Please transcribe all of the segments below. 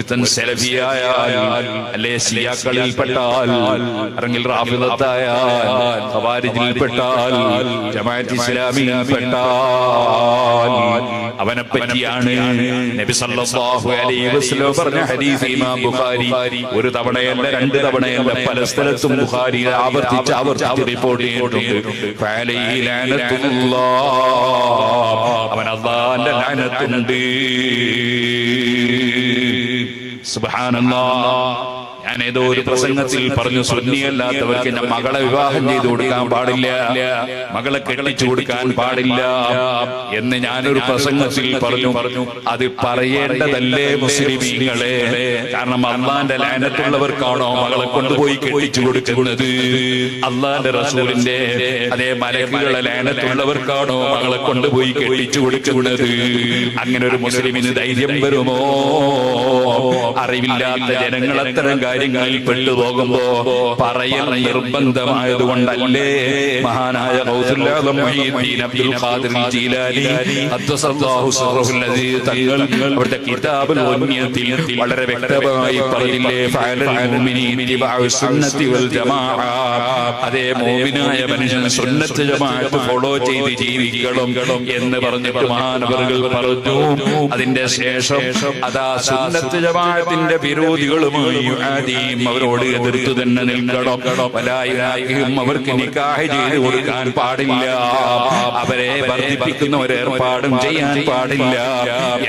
ഒരുത്തൻ സലഫിയായാൽ അല്ലെ ശിയാക്കളിൽപ്പെട്ടാൽ അല്ലെങ്കിൽ റാഫിദത്തായാൽ ഖവാരിജിൽപ്പെട്ടാൽ ജമാഅത്ത് ഇസ്ലാമിയിൽപ്പെട്ടാൽ അവനെ പറ്റിയാണ് നബി സല്ലല്ലാഹു അലൈഹി വസല്ലം പറഞ്ഞ ഹദീസ് ഇമാം ബുഖാരി ഒരു തവണയല്ല രണ്ട് തവണയല്ല പല സ്ഥലത്തും ബുഖാരി ആവർത്തിച്ച് റിപ്പോർട്ട് ചെയ്തിട്ടുണ്ട്. ഫഅലൈഹി ലഅനത്തുല്ലാഹ്, അവൻ അല്ലാഹുവിന്റെ ലഅനത്തുണ്ട്. സുബ്ഹാനല്ലാഹ്. ഞാൻ ഏതോ ഒരു പ്രസംഗത്തിൽ പറഞ്ഞു, സുന്നിയല്ലാത്തവർക്ക് ഞാൻ മകളെ വിവാഹം ചെയ്തു കൊടുക്കാൻ പാടില്ല, മകളെ കെട്ടിച്ചു കൊടുക്കാൻ പാടില്ല എന്ന് ഞാനൊരു പ്രസംഗത്തിൽ പറഞ്ഞു. അത് പറയേണ്ടതല്ലേ മുസ്ലിമീങ്ങളെ? കാരണം അള്ളാന്റെ ലഅനത്തുള്ളവർക്കാണോ മകളെ കൊണ്ടുപോയി കെട്ടിച്ചു കൊടുക്കുന്നത്? അള്ളാന്റെ റസൂലിന്റെ അതേ മലക്കുകളെ ലഅനത്തുള്ളവർക്കാണോ മകളെ കൊണ്ടുപോയി കെട്ടിച്ചു കൊടുക്കുന്നത്? അങ്ങനെ ഒരു മുസ്ലിമിന് ധൈര്യം വരുമോ? അറിവില്ലാത്ത ജനങ്ങൾ അത്തരം കാര്യങ്ങളിൽ പെട്ടുപോകുമ്പോ പറയൽ നിർബന്ധമായതുകൊണ്ടല്ലേ മഹാനായ ഗൗസുൽ ആദം മുഹീദ്ദീൻ അബ്ദുൽ ഖാദിർ ജീലാനി ഖദ്ദസല്ലാഹു സിർറഹുൽ അസീസ് തങ്ങൾ അവരുടെ കിതാബുൽ ഉന്യത്തിൽ വളരെ വ്യക്തമായി പറഞ്ഞില്ലേ, ഫഅലൽ മുഅ്മിനീന ഇത്തിബാഉ സുന്നത്തി വൽ ജമാഅ. അതേ മുഅ്മിനായ മനുഷ്യൻ സുന്നത്ത് ജമാഅത്ത് ഫോളോ ചെയ്ത് ജീവിക്കണം എന്ന് പറഞ്ഞിട്ട് മഹാനവറുകൾ പറഞ്ഞു. അതിന്റെ ശേഷം അതാ സുന്നത്ത് ജമാഅത്തിന്റെ വിരോധികളുമായി അവരോട് എതിർത്ത് തന്നെ നിൽക്കണം. അവർക്ക് നിക്കാഹ് ചെയ്ത് കൊടുക്കാൻ പാടില്ല, അവരെ വർദ്ധിപ്പിക്കുന്ന ഒരു ഏർപ്പാടും ചെയ്യാൻ പാടില്ല.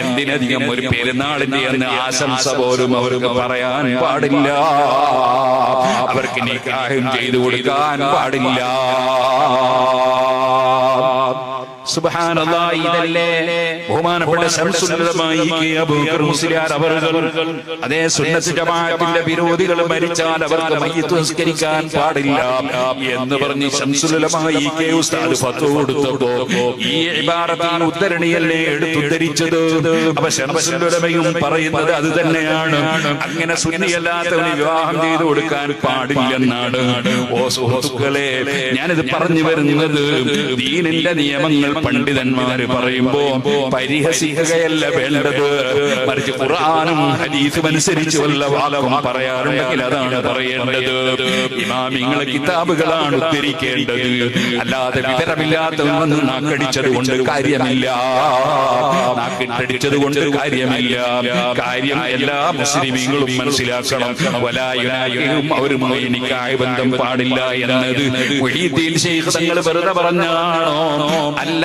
എന്തിനധികം ഒരു പെരുന്നാളിന്റെ എന്ന് ആശംസ പോലും അവർക്ക് പറയാൻ പാടില്ല, അവർക്ക് നിക്കാഹും ചെയ്തു കൊടുക്കാൻ പാടില്ല. സുബ്ഹാനല്ലാഹ്. ഇതല്ലേ ബഹുമാനപ്പെട്ട ശംസുൽ ഉലമാ അബൂബക്കർ മുസ്ലിയാർ അവറുകൾ അതേ സുന്നത്ത് ജമാഅത്തിന്റെ വിരോധികൾ മരിച്ചാൽ അവർക്ക് മയ്യിത്ത് നിസ്കരിക്കാൻ പാടില്ല എന്ന് പറഞ്ഞ് ശംസുൽ ഉലമാ ഉസ്താദ് ഫത്വ കൊടുത്തപ്പോ ഈ ഇബാറത്തിൽ ഉദ്ധരണിയല്ലേ എടുത്തുദ്ധരിച്ചത്? അപ്പൊ ശംസുൽ ഉലമയും പറയുന്നത് അത് തന്നെയാണ്. അങ്ങനെ സുന്നിയല്ലാത്തവന് വിവാഹം ചെയ്തു കൊടുക്കാൻ പാടില്ലെന്നാണ്. ഓ സുഹൃത്തുക്കളെ, ഞാനിത് പറഞ്ഞു വരുന്നത് ദീനിന്റെ നിയമങ്ങൾ പണ്ഡിതന്മാര് പറയുമ്പോ പരിഹസിക്കുകയല്ല വേണ്ടത്, മറിച്ച് ഖുർആനും ഹദീസും അനുസരിച്ച് വല്ല വാക്കും പറയാറുണ്ടെങ്കിൽ അതാണ് പറയേണ്ടത്. ഇമാമിങ്ങളെ കിതാബുകളാണ് ഉദ്ധരിക്കേണ്ടത്, അല്ലാതെ വിവരമില്ലാത്തവന്ന് നാക്കടിച്ചത് കൊണ്ട് കാര്യമില്ല, നാക്കിട്ടടിച്ചത് കൊണ്ട് കാര്യമില്ല. കാര്യം എല്ലാ മുസ്ലിമീങ്ങളും മനസ്സിലാക്കണം. വലായുനായും അവരുമായി നിക്കാഹ് ബന്ധം പാടില്ല എന്നത് മുഹീദ്ദീൻ ശൈഖ് തങ്ങൾ വെറുതെ പറഞ്ഞാണോ? അല്ല,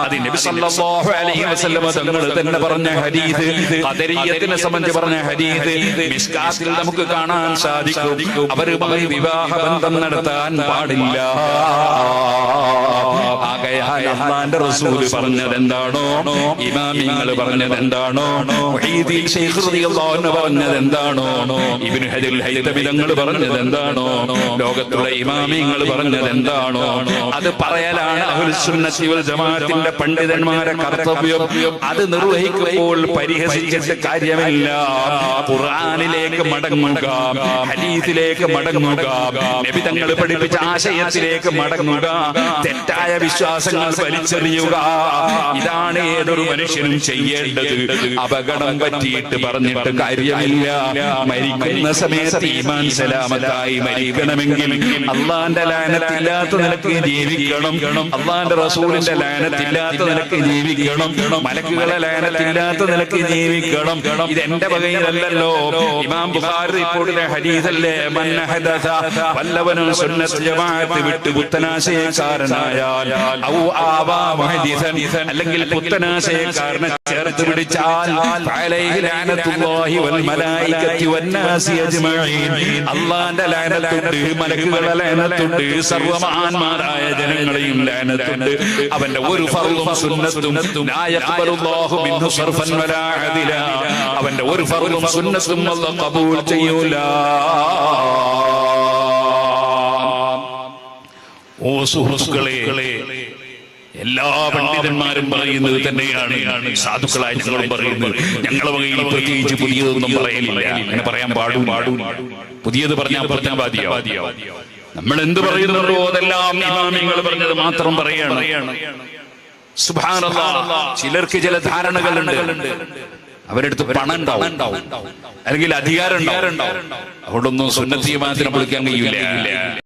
അത് നബി സല്ലല്ലാഹു അലൈഹി വസല്ലം തങ്ങൾ തന്നെ പറഞ്ഞ ഹദീസ്, ഖദരിയത്തിനെ സംബന്ധിച്ച് പറഞ്ഞ ഹദീസ് മിസ്കാത്തിൽ നമുക്ക് കാണാൻ സാധിക്കും. അവരുമായി വിവാഹ ബന്ധം നടത്താൻ പാടില്ല. ആകയാൽ അല്ലാഹുവിന്റെ റസൂൽ പറഞ്ഞതെന്താണോ, ഇമാമിങ്ങൾ പറഞ്ഞതെന്താണോ, മുഹീദ്ദീൻ ശൈഖ് റളിയല്ലാഹു അൻഹു പറഞ്ഞതെന്താണോ, ഇബ്നു ഹജർ ഹൈതമി തങ്ങൾ പറഞ്ഞതെന്താണോ, ലോകത്തുള്ള ഇമാമിങ്ങൾ പറഞ്ഞതെന്താണോ അത് പറയലാണ് അഹ്ലുസ് സുന്നത്തി വൽ ജമാഅത്തിന്റെ പണ്ഡിതന്മാരെ കർത്തവ്യം. അത് നിർവഹിക്കുമ്പോൾ പരിഹസിച്ചിട്ട് കാര്യമില്ല. ഖുർആനിലേക്ക് മടങ്ങുക, ഹദീസിലേക്ക് മടങ്ങുക, നബി തങ്ങൾ പഠിപ്പിച്ച ആശയത്തിലേക്ക് മടങ്ങുക, തെറ്റായ വിശ്വാസങ്ങൾ വലിച്ചെറിയുക. ഇതാണ് ഏതൊരു മനുഷ്യനും ചെയ്യേണ്ടത്. അപകടം പറ്റിയിട്ട് പറഞ്ഞിട്ട് കാര്യമില്ല. മരിക്കുന്ന സമയത്ത് ഈമാൻ സലാമത്തായി മരിക്കണമെങ്കിൽ അല്ലാഹുവിന്റെ ലഅനത്തില്ലാത്ത നിലക്ക് ജീവിക്കണം, അല്ലാഹുവിന്റെ റസൂലിന്റെ ലഅനത്തില്ലാത്ത നിലക്ക് ജീവിക്കണം, മലക്കുകളെ ലഅനത്തില്ലാത്ത നിലക്ക് ജീവിക്കണം. ഇത് എന്റെ വകയിലല്ലോ. ഇമാം ബുഖാരി റിപ്പോർട്ടിലെ ഹദീസല്ലേ, മൻ ഹദസ, വല്ലവനും സുന്നത്ത് ജമാഅത്ത് വിട്ട് പുത്തനാശയക്കാരനായാൽ ഔ ആവാ മുഹദിസൻ, അല്ലെങ്കിൽ പുത്തനാശയക്കാരനെ ചേർത്ത് പിടിച്ചാൽ അലൈഹി ലഅനത്തുല്ലാഹി വൽ മലായികത്തി വന്നാസി അജ്മഈൻ, അല്ലാഹുവിന്റെ ലഅനത്തുണ്ട്, മലക്കുകളുടെ ലഅനത്തുണ്ട്, സർവ്വമഹാന്മാരായ ജനങ്ങളെയും ലഅനത്തുണ്ട്. അവന്റെ ഒരു ഫർളും സുന്നത്തും ലാ യഖ്ബലുല്ലാഹു മിൻഹു സർഫൻ വലാ അദില, അവന്റെ ഒരു ഫർളും സുന്നത്തും അല്ലാഹു ഖബൂൽ ചെയ്യൂല. ഓ സുഹൃത്തുക്കളെ, എല്ലാ പണ്ഡിതന്മാരും പറയുന്നത് തന്നെയാണ്, സാധുക്കളായ ഞങ്ങളും പറയുന്നത്. ഞങ്ങളെ വകയിൽ പ്രത്യേകിച്ച് പുതിയതൊന്നും പറയലില്ല. അങ്ങനെ പറയാൻ പാടും. പുതിയത് പറഞ്ഞാൽ മതിയോ? നമ്മൾ എന്ത് പറയുന്നുണ്ടോ അതെല്ലാം ഇമാമിങ്ങൾ പറഞ്ഞത് മാത്രം പറയാണ്. സുബ്ഹാനല്ലാഹ്. ചിലർക്ക് ചില ധാരണകളുണ്ട്. അവരുടെ അടുത്ത് പണം ഉണ്ടാവും, അല്ലെങ്കിൽ അധികാരം ഉണ്ടാവും. അതുകൊണ്ടൊന്നും സുന്നത്ത് ജമാഅത്തിനെ വിളിക്കാൻ കഴിയില്ല.